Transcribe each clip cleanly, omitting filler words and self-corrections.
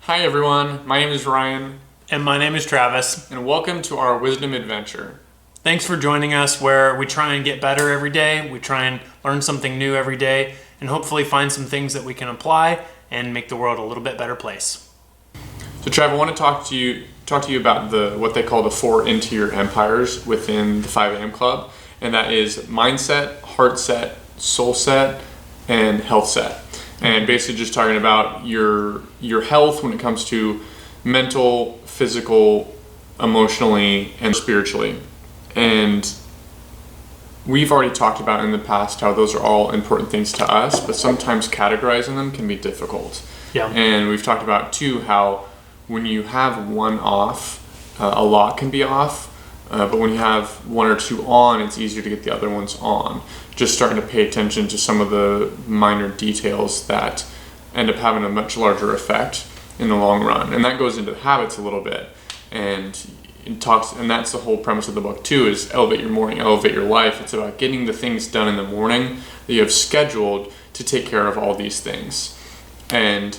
Hi everyone, my name is Ryan. And my name is Travis. And welcome to our wisdom adventure. Thanks for joining us where we try and get better every day. We try and learn something new every day and hopefully find some things that we can apply and make the world a little bit better place. So Trav, I want to talk to you about what they call the 4 interior empires within the 5 a.m. Club. And that is mindset, heart set, soul set, and health set. And basically just talking about your health when it comes to mental, physical, emotionally, and spiritually. And we've already talked about in the past how those are all important things to us, but sometimes categorizing them can be difficult. Yeah. And we've talked about too how when you have one off, a lot can be off. But when you have 1 or 2 on, it's easier to get the other ones on. Just starting to pay attention to some of the minor details that end up having a much larger effect in the long run. And that goes into habits a little bit. And that's the whole premise of the book too, is elevate your morning, elevate your life. It's about getting the things done in the morning that you have scheduled to take care of all these things. And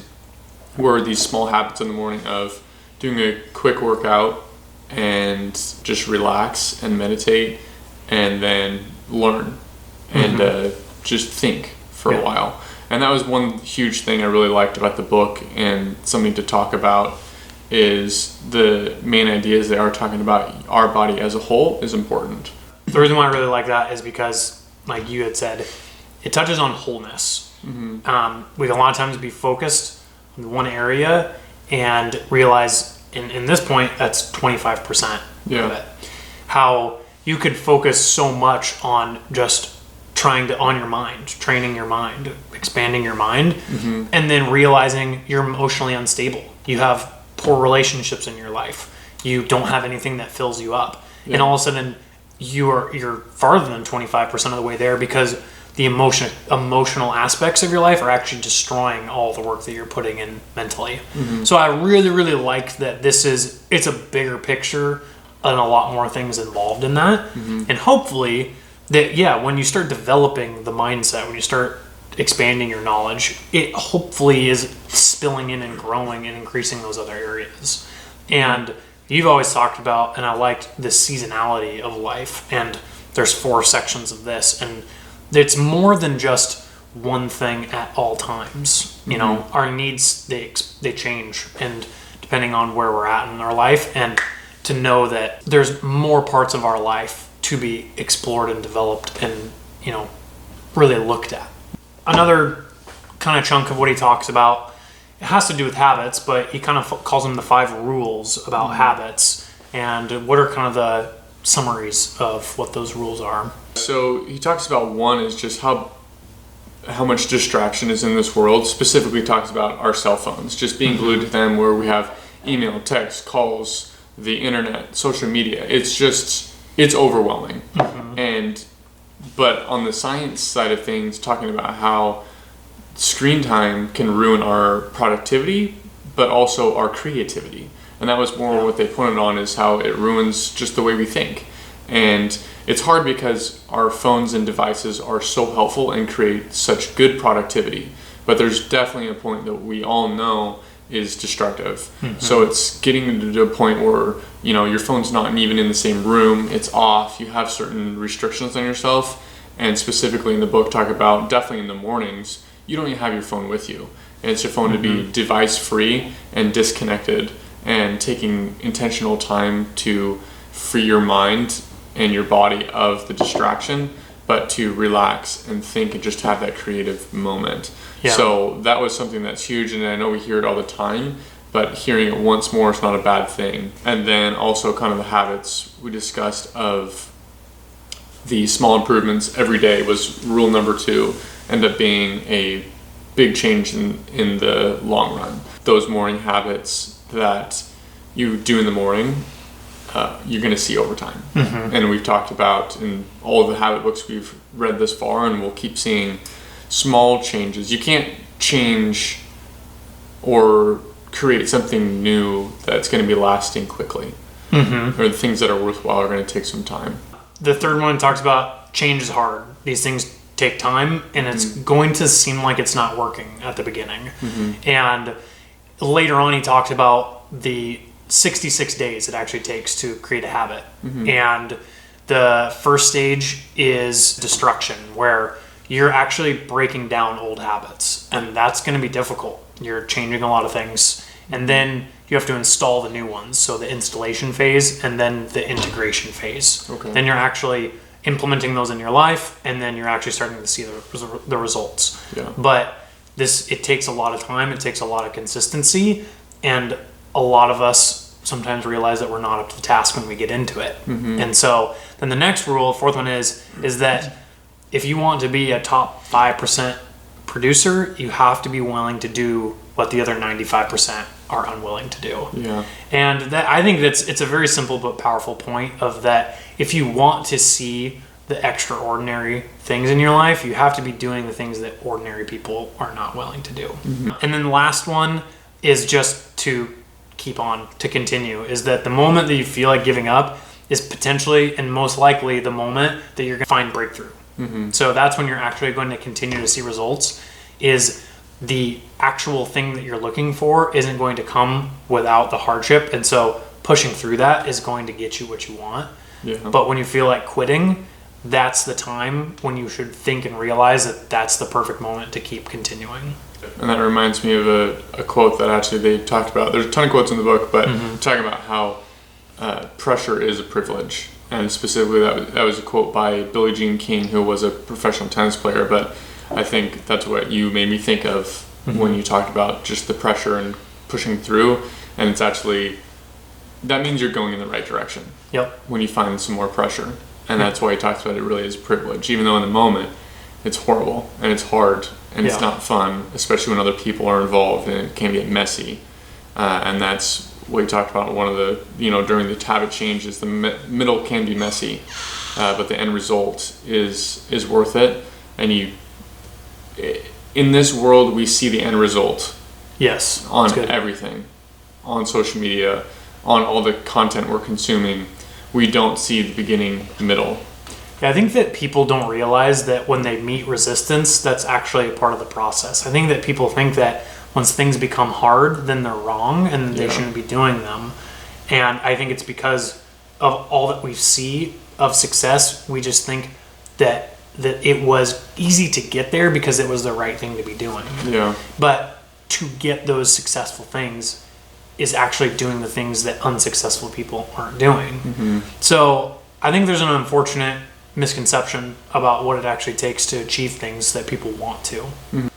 were these small habits in the morning of doing a quick workout and just relax and meditate and then learn and just think for a while. And that was one huge thing I really liked about the book, and something to talk about is the main ideas they are talking about our body as a whole is important. The reason why I really like that is because, like you had said, it touches on wholeness. We can a lot of times be focused on one area and realize in this point, that's 25% of it. How you could focus so much on just training your mind, expanding your mind, and then realizing you're emotionally unstable. You have poor relationships in your life. You don't have anything that fills you up. And all of a sudden, you're farther than 25% of the way there because the emotional aspects of your life are actually destroying all the work that you're putting in mentally. So I really, really like that it's a bigger picture and a lot more things involved in that. And hopefully that, when you start developing the mindset, when you start expanding your knowledge, it hopefully is spilling in and growing and increasing those other areas. And you've always talked about, and I liked the seasonality of life, and there's 4 sections of this, and it's more than just one thing at all times. You know, our needs, they change, and depending on where we're at in our life, and to know that there's more parts of our life to be explored and developed and, really looked at. Another kind of chunk of what he talks about, it has to do with habits, but he kind of calls them the 5 rules about habits. And what are kind of the summaries of what those rules are? So he talks about one is just how much distraction is in this world. Specifically talks about our cell phones, just being glued to them, where we have email, text, calls, the internet, social media. It's overwhelming. But on the science side of things, talking about how screen time can ruin our productivity, but also our creativity. And that was more what they pointed on, is how it ruins just the way we think. And it's hard because our phones and devices are so helpful and create such good productivity. But there's definitely a point that we all know is destructive. So it's getting to a point where, your phone's not even in the same room, it's off, you have certain restrictions on yourself. And specifically in the book, talk about definitely in the mornings, you don't even have your phone with you. And it's your phone to be device free and disconnected, and taking intentional time to free your mind and your body of the distraction, but to relax and think and just have that creative moment. So that was something that's huge, and I know we hear it all the time, but hearing it once more is not a bad thing. And then also kind of the habits we discussed of the small improvements every day was rule number 2, end up being a big change in the long run. Those morning habits that you do in the morning, you're going to see over time. And we've talked about in all of the habit books we've read this far, and we'll keep seeing small changes. You can't change or create something new that's going to be lasting quickly. Or the things that are worthwhile are going to take some time. The third one talks about change is hard. These things take time, and it's going to seem like it's not working at the beginning. And later on, he talked about the 66 days it actually takes to create a habit. And the first stage is destruction, where you're actually breaking down old habits. And that's going to be difficult. You're changing a lot of things. And then you have to install the new ones. So the installation phase and then the integration phase. Okay. Then you're actually implementing those in your life, and then you're actually starting to see the results. Yeah. But it takes a lot of time. It takes a lot of consistency. And a lot of us sometimes realize that we're not up to the task when we get into it. And so then the next rule, fourth one is that if you want to be a top 5% producer, you have to be willing to do what the other 95% are unwilling to do. Yeah. And that, I think it's a very simple but powerful point of that. If you want to see the extraordinary things in your life, you have to be doing the things that ordinary people are not willing to do. And then the last one is just to keep on, to continue, is that the moment that you feel like giving up is potentially and most likely the moment that you're going to find breakthrough. So that's when you're actually going to continue to see results, is the actual thing that you're looking for isn't going to come without the hardship. And so pushing through that is going to get you what you want. Yeah. But when you feel like quitting, that's the time when you should think and realize that that's the perfect moment to keep continuing. And that reminds me of a quote that actually they talked about. There's a ton of quotes in the book, but talking about how pressure is a privilege. And specifically that was a quote by Billie Jean King, who was a professional tennis player. But I think that's what you made me think of when you talked about just the pressure and pushing through. And it's actually, that means you're going in the right direction. Yep. When you find some more pressure. And that's why he talks about it really as a privilege, even though in the moment it's horrible and it's hard and it's not fun, especially when other people are involved and it can get messy. And that's what he talked about. One of the, during the habit changes, the middle can be messy, but the end result is worth it. And in this world, we see the end result. Yes. On everything, on social media, on all the content we're consuming. We don't see the beginning, middle. Yeah, I think that people don't realize that when they meet resistance, that's actually a part of the process. I think that people think that once things become hard, then they're wrong and they shouldn't be doing them. And I think it's because of all that we see of success, we just think that it was easy to get there because it was the right thing to be doing. Yeah. But to get those successful things is actually doing the things that unsuccessful people aren't doing. So I think there's an unfortunate misconception about what it actually takes to achieve things that people want to.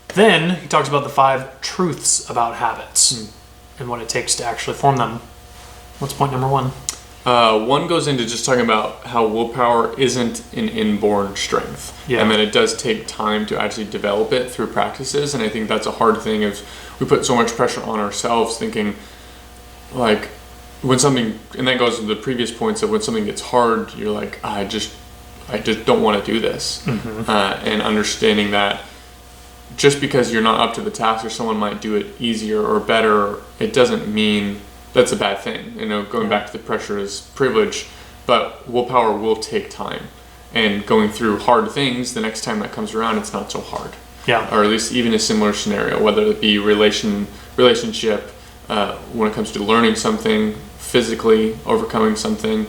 Then he talks about the 5 truths about habits and what it takes to actually form them. What's point number 1? One goes into just talking about how willpower isn't an inborn strength, and that it does take time to actually develop it through practices. And I think that's a hard thing, is we put so much pressure on ourselves thinking, like, when something, and that goes to the previous points of when something gets hard, you're like, I just don't want to do this. And understanding that just because you're not up to the task or someone might do it easier or better, it doesn't mean that's a bad thing. Going back to the pressure is privilege, but willpower will take time. And going through hard things, the next time that comes around, it's not so hard. Yeah. Or at least even a similar scenario, whether it be relationship, when it comes to learning something, physically overcoming something.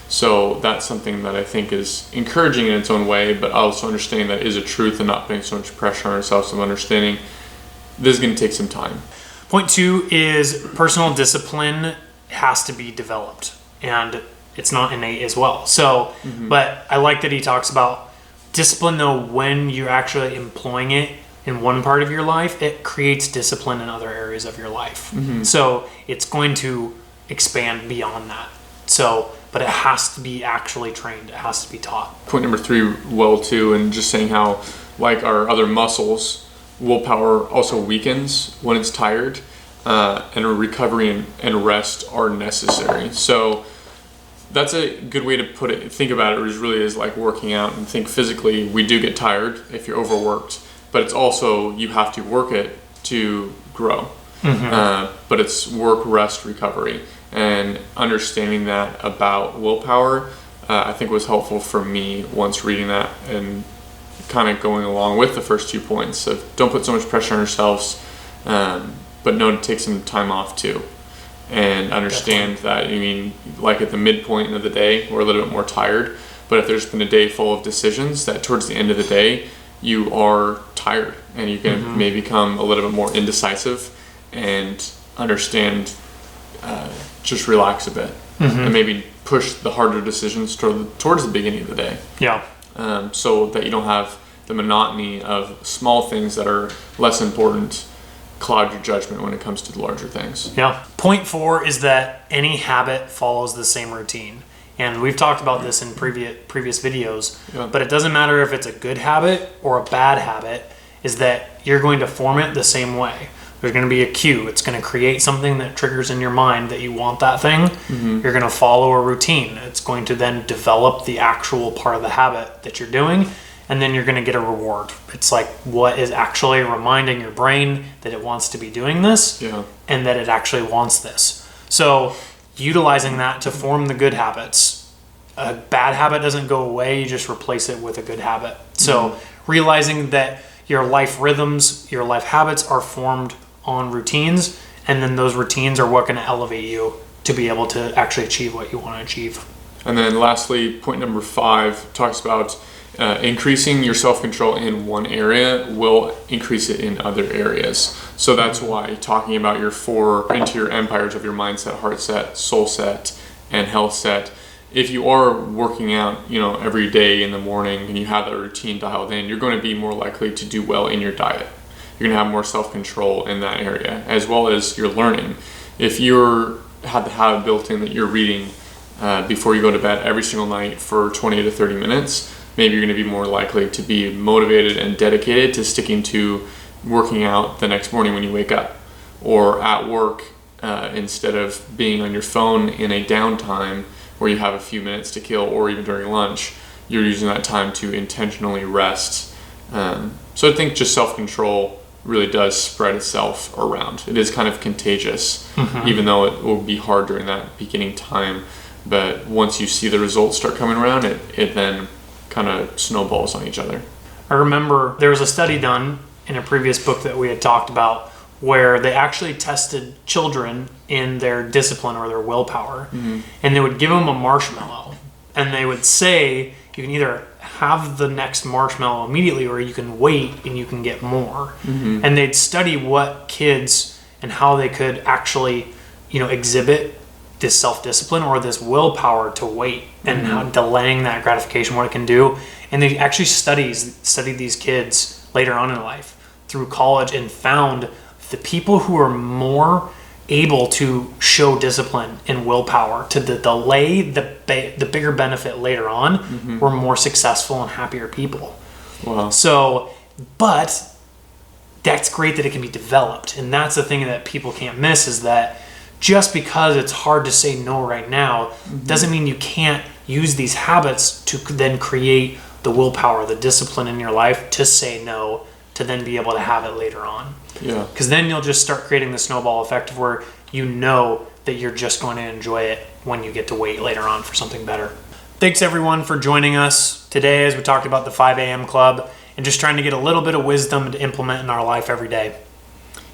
So that's something that I think is encouraging in its own way, but also understanding that is a truth and not putting so much pressure on ourselves, of understanding this is going to take some time. Point 2 is personal discipline has to be developed, and it's not innate as well. So, but I like that he talks about discipline, though, when you're actually employing it in one part of your life, it creates discipline in other areas of your life. So it's going to expand beyond that. So, but it has to be actually trained. It has to be taught. Point number 3, well, too, and just saying how, like our other muscles, willpower also weakens when it's tired, and recovery and rest are necessary. So that's a good way to put it. Think about it, is like working out, and think physically, we do get tired if you're overworked, but it's also, you have to work it to grow. But it's work, rest, recovery. And understanding that about willpower, I think was helpful for me once reading that, and kind of going along with the first 2 points of don't put so much pressure on yourselves, but know to take some time off too. And understand that, like at the midpoint of the day, we're a little bit more tired. But if there's been a day full of decisions, that towards the end of the day, you are tired and you can maybe become a little bit more indecisive and understand, just relax a bit and maybe push the harder decisions towards the beginning of the day. Yeah. So that you don't have the monotony of small things that are less important cloud your judgment when it comes to the larger things. Yeah. Point 4 is that any habit follows the same routine. And we've talked about this in previous videos, but it doesn't matter if it's a good habit or a bad habit, is that you're going to form it the same way. There's going to be a cue. It's going to create something that triggers in your mind that you want that thing. You're going to follow a routine. It's going to then develop the actual part of the habit that you're doing, and then you're going to get a reward. It's like what is actually reminding your brain that it wants to be doing this and that it actually wants this. So utilizing that to form the good habits. A bad habit doesn't go away, you just replace it with a good habit. So realizing that your life rhythms, your life habits are formed on routines, and then those routines are what going to elevate you to be able to actually achieve what you want to achieve. And then lastly, point number 5 talks about increasing your self-control in one area will increase it in other areas. So that's why talking about your 4 interior empires of your mindset, heart set, soul set, and health set, if you are working out, every day in the morning and you have that routine dialed in, you're going to be more likely to do well in your diet. You're going to have more self-control in that area, as well as your learning. If you have the habit built in that you're reading before you go to bed every single night for 20 to 30 minutes, maybe you're going to be more likely to be motivated and dedicated to sticking to working out the next morning when you wake up, or at work instead of being on your phone in a downtime where you have a few minutes to kill, or even during lunch, you're using that time to intentionally rest. So I think just self-control really does spread itself around. It is kind of contagious, even though it will be hard during that beginning time. But once you see the results start coming around, it then kind of snowballs on each other. I remember there was a study done in a previous book that we had talked about where they actually tested children in their discipline or their willpower, and they would give them a marshmallow, and they would say you can either have the next marshmallow immediately or you can wait and you can get more. And they'd study what kids and how they could actually exhibit this self-discipline or this willpower to wait, and how delaying that gratification, what it can do. And they actually studied these kids later on in life through college, and found the people who are more able to show discipline and willpower to delay the bigger benefit later on were more successful and happier people. Wow. So, but that's great that it can be developed. And that's the thing that people can't miss, is that just because it's hard to say no right now doesn't mean you can't use these habits to then create the willpower, the discipline in your life to say no, to then be able to have it later on. Yeah. Because then you'll just start creating the snowball effect of where you know that you're just going to enjoy it when you get to wait later on for something better. Thanks everyone for joining us today as we talked about the 5 a.m. club and just trying to get a little bit of wisdom to implement in our life every day.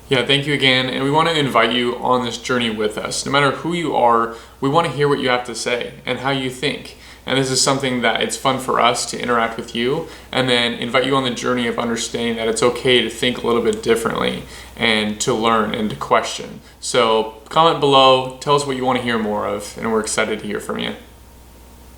Yeah, thank you again. And we want to invite you on this journey with us. No matter who you are, we want to hear what you have to say and how you think. And this is something that it's fun for us to interact with you and then invite you on the journey of understanding that it's okay to think a little bit differently and to learn and to question. So comment below, tell us what you want to hear more of, and we're excited to hear from you.